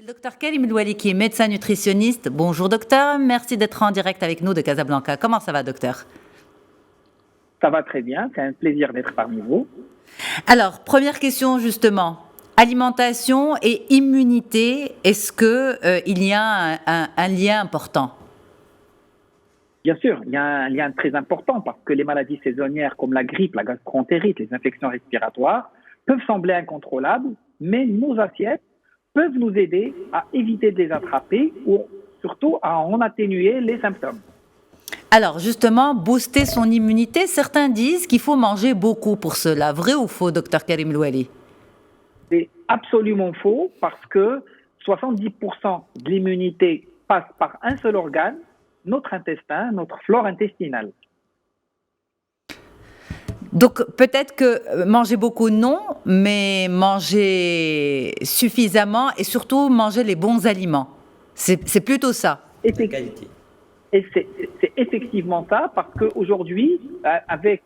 C'est le docteur Karim Louali qui est médecin nutritionniste. Bonjour docteur, merci d'être en direct avec nous de Casablanca. Comment ça va docteur? Ça va très bien, c'est un plaisir d'être parmi vous. Alors, première question justement. Alimentation et immunité, est-ce qu'il y a un lien important? Bien sûr, il y a un lien très important parce que les maladies saisonnières comme la grippe, la gastroentérite, les infections respiratoires peuvent sembler incontrôlables, mais nos assiettes peuvent nous aider à éviter de les attraper ou surtout à en atténuer les symptômes. Alors justement, booster son immunité, certains disent qu'il faut manger beaucoup pour cela. Vrai ou faux, docteur Karim Louali? C'est absolument faux parce que 70% de l'immunité passe par un seul organe, notre intestin, notre flore intestinale. Donc peut-être que manger beaucoup, non, mais manger suffisamment et surtout manger les bons aliments. C'est plutôt ça. Qualité. Et c'est effectivement ça, parce qu'aujourd'hui, avec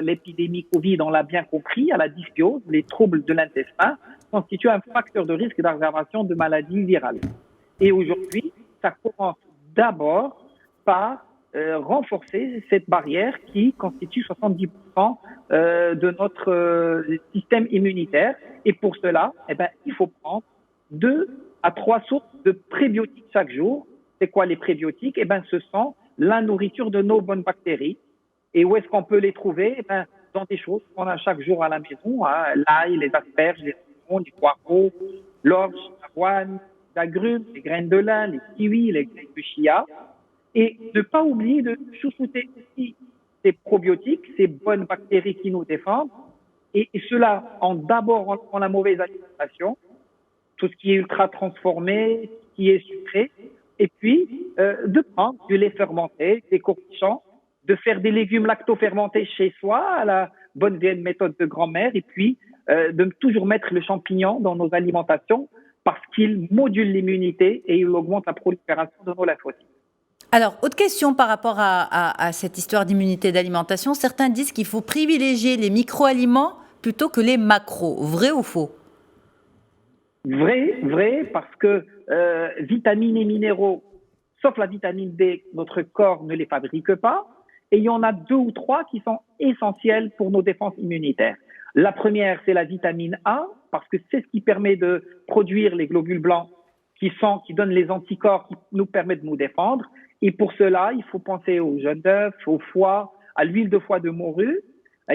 l'épidémie Covid, on l'a bien compris, à la dysbiose, les troubles de l'intestin constituent un facteur de risque d'aggravation de maladies virales. Et aujourd'hui, ça commence d'abord par renforcer cette barrière qui constitue 70% de notre système immunitaire. Et pour cela, il faut prendre 2 à 3 sources de prébiotiques chaque jour. C'est quoi les prébiotiques? Ce sont la nourriture de nos bonnes bactéries. Et où est-ce qu'on peut les trouver? Dans des choses qu'on a chaque jour à la maison, l'ail, les asperges, les citrons, les poireaux, l'orge, l'avoine, les agrumes, les graines de lin, les kiwis, les graines de chia. Et ne pas oublier de chouchouter aussi ces probiotiques, ces bonnes bactéries qui nous défendent. Et cela d'abord en la mauvaise alimentation, tout ce qui est ultra transformé, ce qui est sucré. Et puis, de prendre du lait fermenté, des cornichons, de faire des légumes lacto-fermentés chez soi, à la bonne vieille méthode de grand-mère, et puis de toujours mettre le champignon dans nos alimentations parce qu'il module l'immunité et il augmente la prolifération de nos lymphocytes. Alors, autre question par rapport à cette histoire d'immunité d'alimentation. Certains disent qu'il faut privilégier les micro-aliments plutôt que les macros. Vrai ou faux? Vrai, parce que vitamines et minéraux, sauf la vitamine D, notre corps ne les fabrique pas. Et il y en a 2 ou 3 qui sont essentiels pour nos défenses immunitaires. La première, c'est la vitamine A, parce que c'est ce qui permet de produire les globules blancs qui donnent les anticorps qui nous permettent de nous défendre. Et pour cela, il faut penser au jaune d'œuf, au foie, à l'huile de foie de morue.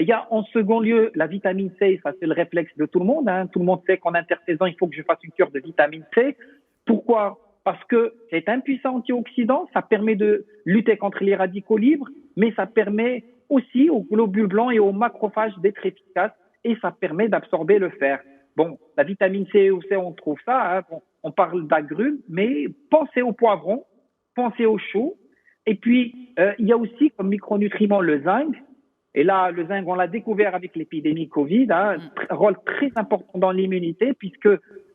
Il y a en second lieu la vitamine C, ça c'est le réflexe de tout le monde. Tout le monde sait qu'en intersaison, il faut que je fasse une cure de vitamine C. Pourquoi? Parce que c'est un puissant antioxydant, ça permet de lutter contre les radicaux libres, mais ça permet aussi aux globules blancs et aux macrophages d'être efficaces et ça permet d'absorber le fer. Bon, la vitamine C, où c'est on trouve ça? On parle d'agrumes, mais pensez au poivron, pensez au chou. Et puis, il y a aussi comme micronutriment le zinc. Et là, le zinc, on l'a découvert avec l'épidémie Covid, un rôle très important dans l'immunité, puisque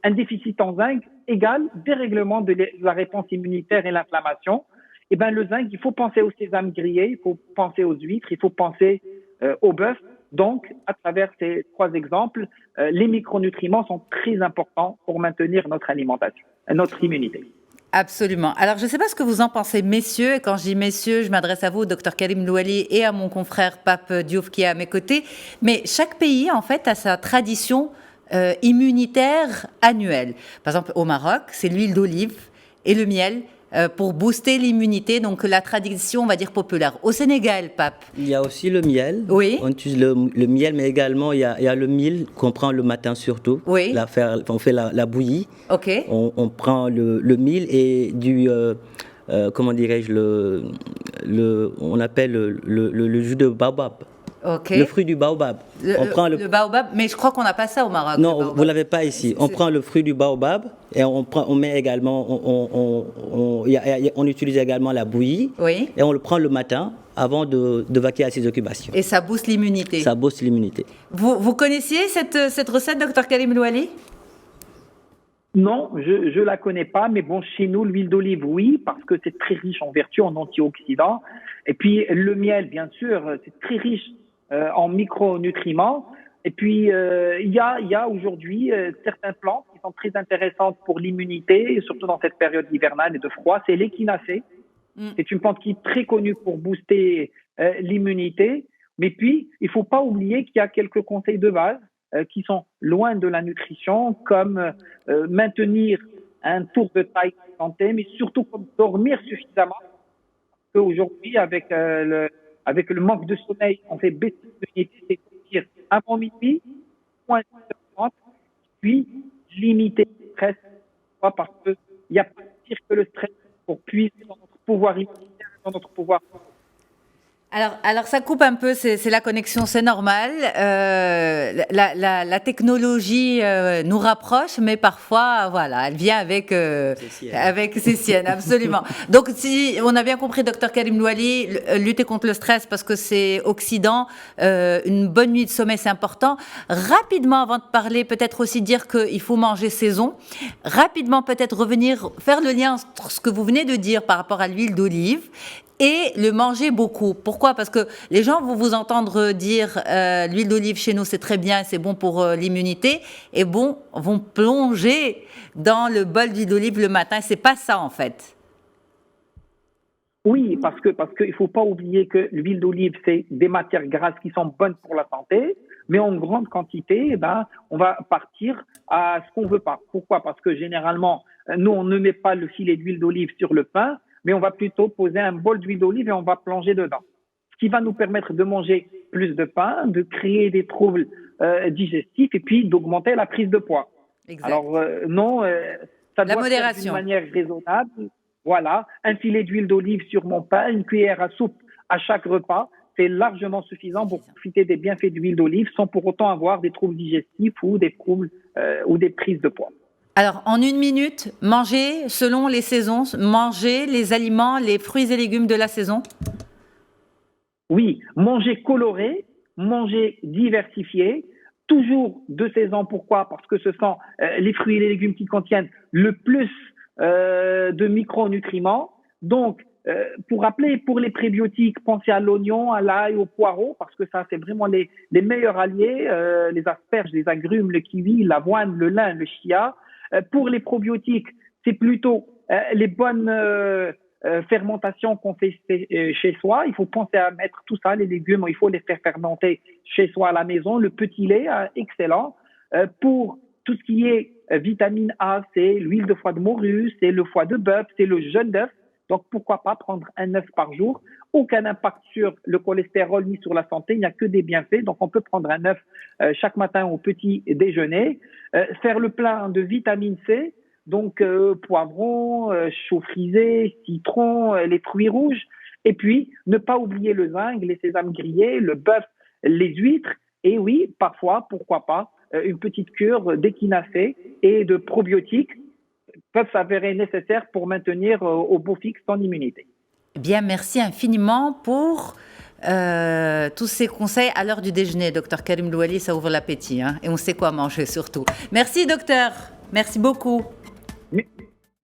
un déficit en zinc égale dérèglement de la réponse immunitaire et l'inflammation. Le zinc, il faut penser au sésame grillé, il faut penser aux huîtres, il faut penser au bœuf. Donc, à travers ces 3 exemples, les micronutriments sont très importants pour maintenir notre alimentation, notre immunité. Absolument. Alors, je ne sais pas ce que vous en pensez, messieurs. Et quand je dis messieurs, je m'adresse à vous, docteur Karim Louali, et à mon confrère Pape Diouf qui est à mes côtés. Mais chaque pays, en fait, a sa tradition immunitaire annuelle. Par exemple, au Maroc, c'est l'huile d'olive et le miel pour booster l'immunité, donc la tradition, on va dire, populaire. Au Sénégal, Pape? Il y a aussi le miel. Oui. On utilise le miel, mais également, il y a le mil qu'on prend le matin surtout. Oui. On fait la bouillie. OK. On prend le mil et comment dirais-je, on appelle le jus de baobab. OK. Le fruit du baobab. Le baobab, mais je crois qu'on n'a pas ça au Maroc. Non, vous ne l'avez pas ici. On prend le fruit du baobab et on met également, on utilise également la bouillie. Oui. Et on le prend le matin avant de vaquer à ses occupations. Et ça booste l'immunité. Ça booste l'immunité. Vous connaissiez cette recette, docteur Karim Louali? Non, je la connais pas, mais bon, chez nous, l'huile d'olive, oui, parce que c'est très riche en vertus, en antioxydants. Et puis, le miel, bien sûr, c'est très riche en micronutriments. Et puis, il y a aujourd'hui certains plantes qui sont très intéressantes pour l'immunité, et surtout dans cette période hivernale et de froid. C'est l'échinacée. Mm. C'est une plante qui est très connue pour booster l'immunité. Mais puis, il ne faut pas oublier qu'il y a quelques conseils de base qui sont loin de la nutrition, comme maintenir un tour de taille de santé, mais surtout comme dormir suffisamment. Parce qu'aujourd'hui, avec le manque de sommeil, on fait baisser l'immunité, c'est dire avant minuit, moins 10h30, puis limiter le stress, parce qu'il n'y a pas pire que le stress pour puiser dans notre pouvoir immunitaire, dans notre pouvoir. Alors ça coupe un peu, c'est la connexion, c'est normal. La technologie nous rapproche, mais parfois, voilà, elle vient avec ses siennes, absolument. Donc, si on a bien compris, docteur Karim Louali, lutter contre le stress parce que c'est oxydant, une bonne nuit de sommeil, c'est important. Rapidement, avant de parler, peut-être aussi dire qu'il faut manger saison. Rapidement, peut-être revenir, faire le lien entre ce que vous venez de dire par rapport à l'huile d'olive et le manger beaucoup. Pourquoi? Parce que les gens vont vous entendre dire l'huile d'olive chez nous c'est très bien, c'est bon pour l'immunité, et vont plonger dans le bol d'huile d'olive le matin. C'est pas ça en fait. Oui, parce qu'il faut pas oublier que l'huile d'olive, c'est des matières grasses qui sont bonnes pour la santé, mais en grande quantité, on va partir à ce qu'on veut pas. Pourquoi? Parce que généralement, nous, on ne met pas le filet d'huile d'olive sur le pain, mais on va plutôt poser un bol d'huile d'olive et on va plonger dedans. Ce qui va nous permettre de manger plus de pain, de créer des troubles digestifs et puis d'augmenter la prise de poids. Exact. Alors non, ça doit se faire d'une manière raisonnable. Voilà, un filet d'huile d'olive sur mon pain, une cuillère à soupe à chaque repas, c'est largement suffisant pour profiter des bienfaits d'huile d'olive sans pour autant avoir des troubles digestifs ou des troubles ou des prises de poids. Alors, en une minute, manger selon les saisons, manger les aliments, les fruits et légumes de la saison? Oui, manger coloré, manger diversifié, toujours de saison. Pourquoi? Parce que ce sont les fruits et les légumes qui contiennent le plus de micronutriments. Donc, pour rappeler, pour les prébiotiques, pensez à l'oignon, à l'ail, au poireau, parce que ça, c'est vraiment les meilleurs alliés, les asperges, les agrumes, le kiwi, l'avoine, le lin, le chia. Pour les probiotiques, c'est plutôt les bonnes fermentations qu'on fait chez soi. Il faut penser à mettre tout ça, les légumes, il faut les faire fermenter chez soi à la maison. Le petit lait, excellent. Pour tout ce qui est vitamine A, c'est l'huile de foie de morue, c'est le foie de bœuf, c'est le jaune d'œuf. Donc, pourquoi pas prendre un œuf par jour? Aucun impact sur le cholestérol ni sur la santé. Il n'y a que des bienfaits. Donc, on peut prendre un œuf chaque matin au petit déjeuner. Faire le plein de vitamine C. Donc, poivron, chou frisé, citron, les fruits rouges. Et puis, ne pas oublier le zinc, les sésames grillés, le bœuf, les huîtres. Et oui, parfois, pourquoi pas, une petite cure d'échinacée et de probiotiques peuvent s'avérer nécessaires pour maintenir au beau fixe son immunité. Bien, merci infiniment pour tous ces conseils à l'heure du déjeuner, docteur Karim Louali, ça ouvre l'appétit, hein, et on sait quoi manger surtout. Merci docteur, merci beaucoup.